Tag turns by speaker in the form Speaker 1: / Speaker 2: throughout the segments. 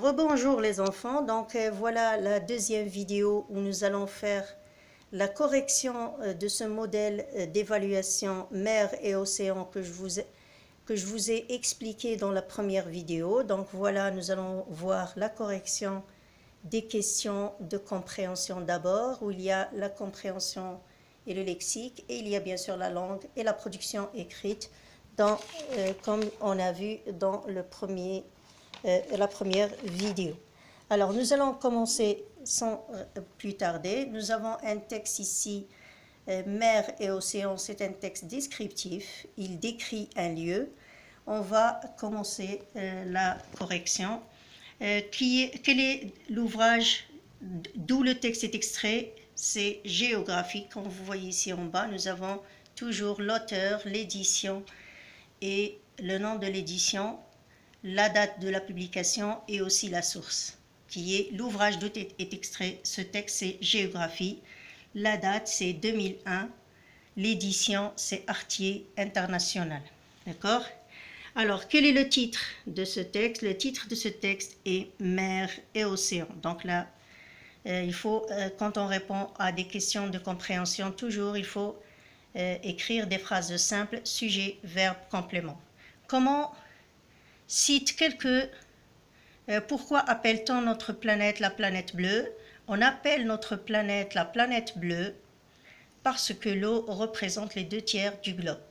Speaker 1: Rebonjour les enfants, voilà la deuxième vidéo où nous allons faire la correction de ce modèle d'évaluation mer et océan que je vous ai expliqué dans la première vidéo. Donc voilà, nous allons voir la correction des questions de compréhension d'abord, où il y a la compréhension et le lexique, et il y a bien sûr la langue et la production écrite, comme on a vu dans la première vidéo. Alors nous allons commencer sans plus tarder. Nous avons un texte ici, mer et océan, c'est un texte descriptif, il décrit un lieu. On va commencer la correction. Quel est l'ouvrage d'où le texte est extrait? C'est géographique. Comme vous voyez ici en bas, nous avons toujours l'auteur, l'édition et le nom de l'édition, la date de la publication et aussi la source, qui est l'ouvrage d'où est extrait ce texte, c'est géographie. La date, c'est 2001. L'édition, c'est Artier International. D'accord? Alors, quel est le titre de ce texte? Le titre de ce texte est mer et océan. Donc là, il faut, quand on répond à des questions de compréhension, toujours il faut écrire des phrases simples, sujet, verbe, complément. Comment cite quelques... pourquoi appelle-t-on notre planète la planète bleue? On appelle notre planète la planète bleue parce que l'eau représente les 2/3 du globe.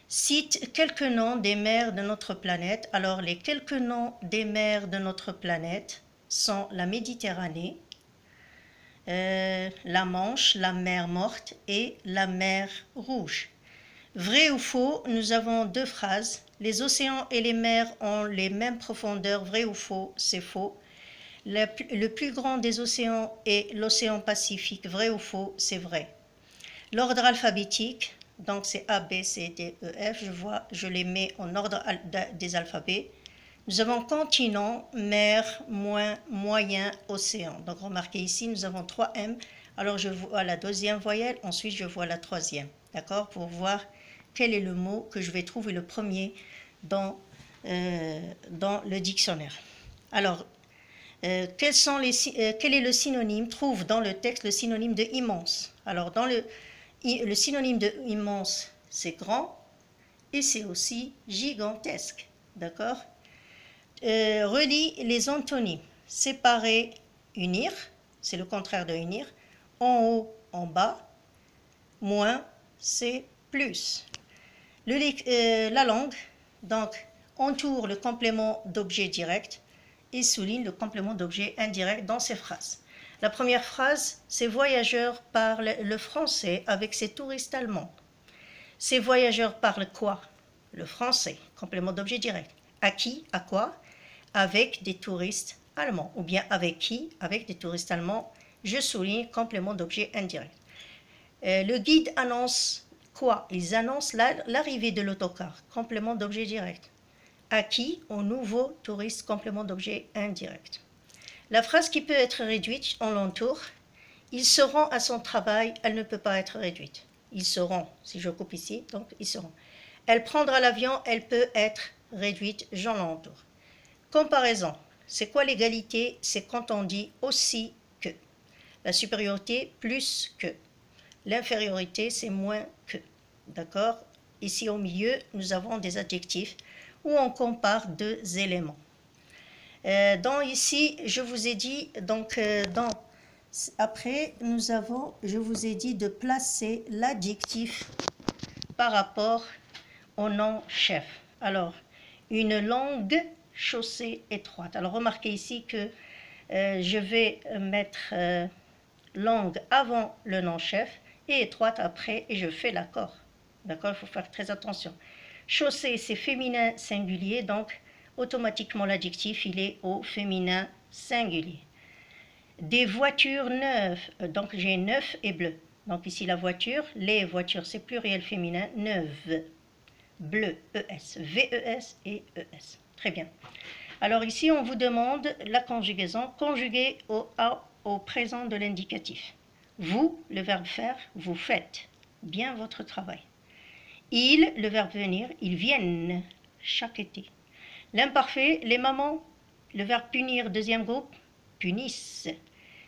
Speaker 1: Cite quelques noms des mers de notre planète. Alors, les quelques noms des mers de notre planète sont la Méditerranée, la Manche, la mer Morte et la mer Rouge. Vrai ou faux, nous avons deux phrases. Les océans et les mers ont les mêmes profondeurs. Vrai ou faux? C'est faux. Le plus grand des océans est l'océan Pacifique. Vrai ou faux? C'est vrai. L'ordre alphabétique, donc c'est A, B, C, D, E, F. Je les mets en ordre des alphabets. Nous avons continent, mer, moyen, océan. Donc remarquez ici, nous avons 3 M. Alors je vois la deuxième voyelle, ensuite je vois la troisième. D'accord? Pour voir quel est le mot que je vais trouver le premier dans le dictionnaire. Alors, quel est le synonyme? Trouve dans le texte le synonyme de immense. Alors, dans le synonyme de immense, c'est grand et c'est aussi gigantesque. D'accord? Relie les antonymes. Séparer, unir, c'est le contraire de unir. En haut, en bas. Moins, c'est plus. La langue, donc, entoure le complément d'objet direct et souligne le complément d'objet indirect dans ces phrases. La première phrase, ces voyageurs parlent le français avec ces touristes allemands. Ces voyageurs parlent quoi? Le français, complément d'objet direct. À qui? À quoi? Avec des touristes allemands. Ou bien avec qui? Avec des touristes allemands. Je souligne complément d'objet indirect. Le guide annonce quoi? Ils annoncent l'arrivée de l'autocar, complément d'objet direct. À qui? Aux nouveaux touristes, complément d'objet indirect. La phrase qui peut être réduite, on l'entoure. Ils seront à son travail, elle ne peut pas être réduite. Ils seront, si je coupe ici, donc ils seront. Elle prendra l'avion, elle peut être réduite, j'en l'entoure. Comparaison. C'est quoi l'égalité? C'est quand on dit aussi que. La supériorité, plus que. L'infériorité, c'est moins que. D'accord? Ici au milieu, nous avons des adjectifs où on compare deux éléments. Ici, je vous ai dit, après, je vous ai dit de placer l'adjectif par rapport au nom chef. Alors, une longue chaussée étroite. Alors, remarquez ici que je vais mettre longue avant le nom chef et étroite après, et je fais l'accord. D'accord? Il faut faire très attention. Chaussée, c'est féminin singulier, donc automatiquement l'adjectif, il est au féminin singulier. Des voitures neuves, donc j'ai neuf et bleu. Donc ici la voiture, les voitures, c'est pluriel féminin, neuve. Bleu, ES, VES et ES. Très bien. Alors ici, on vous demande la conjugaison, conjuguée au présent de l'indicatif. Vous, le verbe faire, vous faites bien votre travail. Ils, le verbe venir, ils viennent chaque été. L'imparfait, les mamans, Le verbe punir, deuxième groupe, punissent.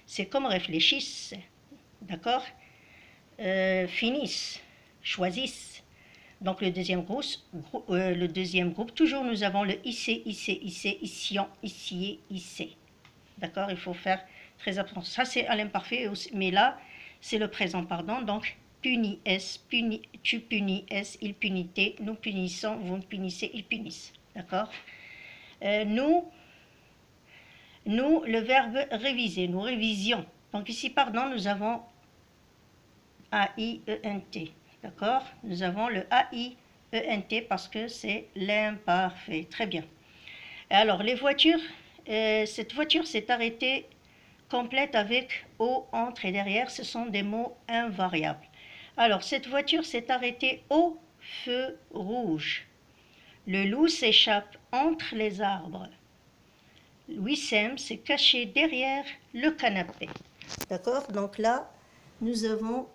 Speaker 1: C'est comme réfléchissent, d'accord? Finissent, choisissent. Donc le deuxième groupe, toujours nous avons le issé, issé, issé, ission, issier, issé. D'accord? Il faut faire très attention. Ça c'est à l'imparfait, mais là c'est le présent, pardon. Donc puni, est, puni, tu punis, est, il punité, nous punissons, vous punissez, ils punissent. D'accord? Nous, le verbe réviser, nous révisions. Donc ici, pardon, nous avons A-I-E-N-T. D'accord? Nous avons le A-I-E-N-T parce que c'est l'imparfait. Très bien. Alors, les voitures, cette voiture s'est arrêtée complète avec au, entre et derrière. Ce sont des mots invariables. Alors, cette voiture s'est arrêtée au feu rouge. Le loup s'échappe entre les arbres. Wissem s'est caché derrière le canapé. D'accord? Donc là, nous avons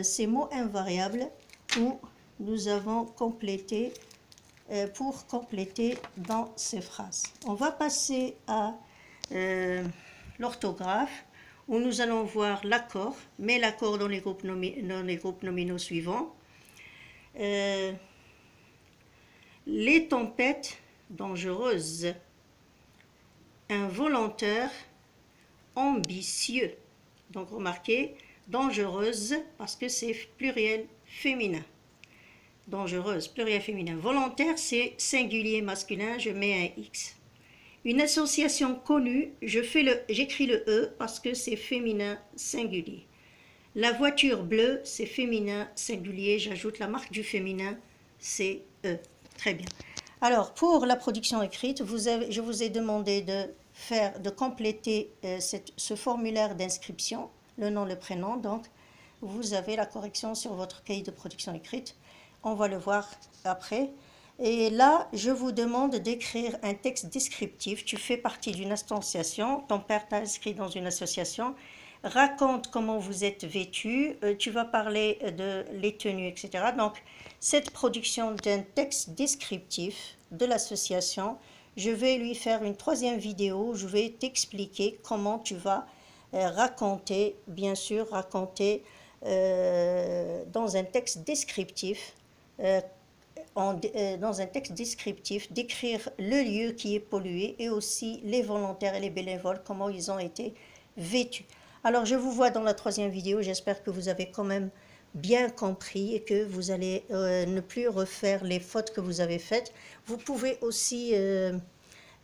Speaker 1: ces mots invariables où nous avons complété pour compléter dans ces phrases. On va passer à l'orthographe où nous allons voir l'accord, mais l'accord dans les groupes nominaux suivants. Les tempêtes dangereuses. Involontaire, ambitieux. Donc remarquez, dangereuse parce que c'est pluriel féminin. Dangereuse, pluriel féminin. Volontaire, c'est singulier masculin, je mets un X. Une association connue, j'écris le E parce que c'est féminin singulier. La voiture bleue, c'est féminin singulier, j'ajoute la marque du féminin, c'est E. Très bien. Alors, pour la production écrite, je vous ai demandé de compléter ce formulaire d'inscription, le nom, le prénom. Donc, vous avez la correction sur votre cahier de production écrite. On va le voir après. Et là, je vous demande d'écrire un texte descriptif. Tu fais partie d'une association, ton père t'a inscrit dans une association. Raconte comment vous êtes vêtu, tu vas parler de les tenues, etc. Donc, cette production d'un texte descriptif de l'association, je vais lui faire une troisième vidéo, je vais t'expliquer comment tu vas raconter, bien sûr, raconter dans un texte descriptif, décrire le lieu qui est pollué et aussi les volontaires et les bénévoles, comment ils ont été vêtus. Alors, je vous vois dans la troisième vidéo. J'espère que vous avez quand même bien compris et que vous allez ne plus refaire les fautes que vous avez faites. Vous pouvez aussi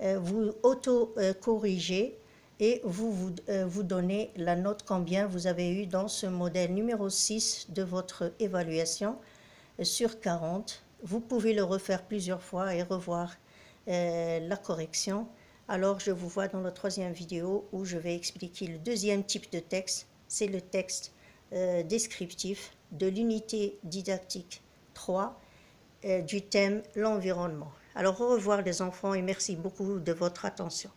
Speaker 1: vous auto-corriger et vous donner la note combien vous avez eu dans ce modèle numéro 6 de votre évaluation sur 40. Vous pouvez le refaire plusieurs fois et revoir la correction. Alors, je vous vois dans la troisième vidéo où je vais expliquer le deuxième type de texte. C'est le texte descriptif de l'unité didactique 3 du thème l'environnement. Alors, au revoir les enfants et merci beaucoup de votre attention.